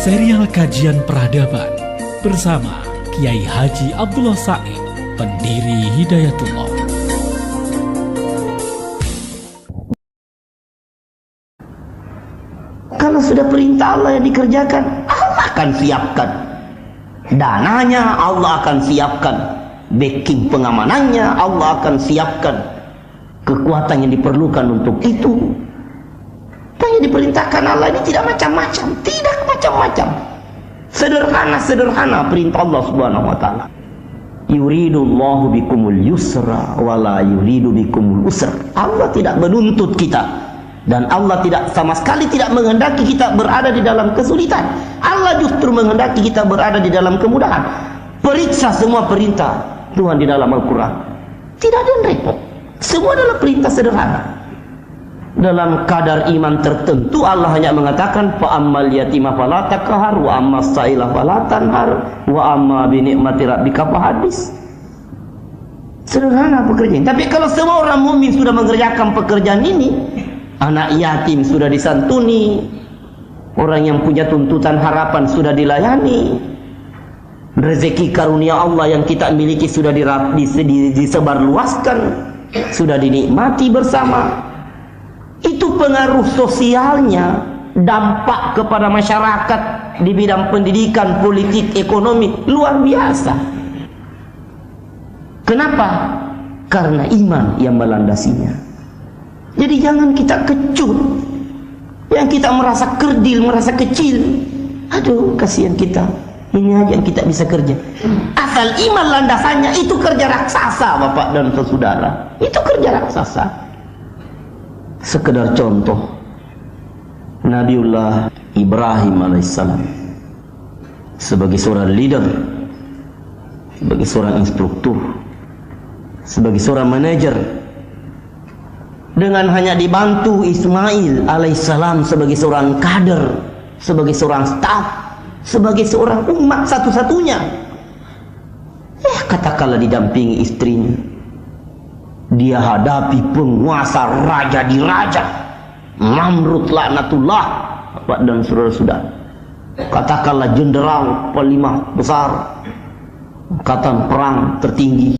Serial kajian peradaban bersama Kiai Haji Abdullah Said, pendiri Hidayatullah. Kalau sudah perintah Allah yang dikerjakan, Allah akan siapkan dananya, Allah akan siapkan backing pengamanannya, Allah akan siapkan kekuatan yang diperlukan untuk itu. Yang diperintahkan Allah ini tidak macam-macam, tidak macam-macam, sederhana perintah Allah Subhanahu wa taala. Yuridullahu bikumul yusra wala yuridu bikumul usra. Allah tidak menuntut kita, dan Allah tidak sama sekali tidak menghendaki kita berada di dalam kesulitan. Allah justru menghendaki kita berada di dalam kemudahan. Periksa semua perintah Tuhan di dalam Al-Quran, tidak ada yang repot, semua adalah perintah sederhana. Dalam kadar iman tertentu Allah hanya mengatakan fa ammal yatima fala taqhar wa ammas sa'ila fala tanhar wa amma bi ni'mati rabbika fahadis. Sederhana pekerjaan. Tapi kalau semua orang mukmin sudah mengerjakan pekerjaan ini, anak yatim sudah disantuni, orang yang punya tuntutan harapan sudah dilayani, rezeki karunia Allah yang kita miliki sudah disebarluaskan, sudah dinikmati bersama. Itu pengaruh sosialnya, dampak kepada masyarakat di bidang pendidikan, politik, ekonomi luar biasa. Kenapa? Karena iman yang melandasinya. Jadi jangan kita kecut, yang kita merasa kerdil, merasa kecil. Aduh, kasihan kita, ini aja yang kita bisa kerja. Asal iman landasannya, itu kerja raksasa, Bapak dan saudara. Itu kerja raksasa. Sekedar contoh, Nabiullah Ibrahim alaihissalam sebagai seorang leader, sebagai seorang instruktur, sebagai seorang manajer, dengan hanya dibantu Ismail alaihissalam sebagai seorang kader, sebagai seorang staf, sebagai seorang umat satu-satunya, katakanlah didampingi istrinya, dia hadapi penguasa raja di raja, Namrud laknatullah, Bapak dan saudara-saudara. Katakanlah jenderal panglima besar angkatan perang tertinggi,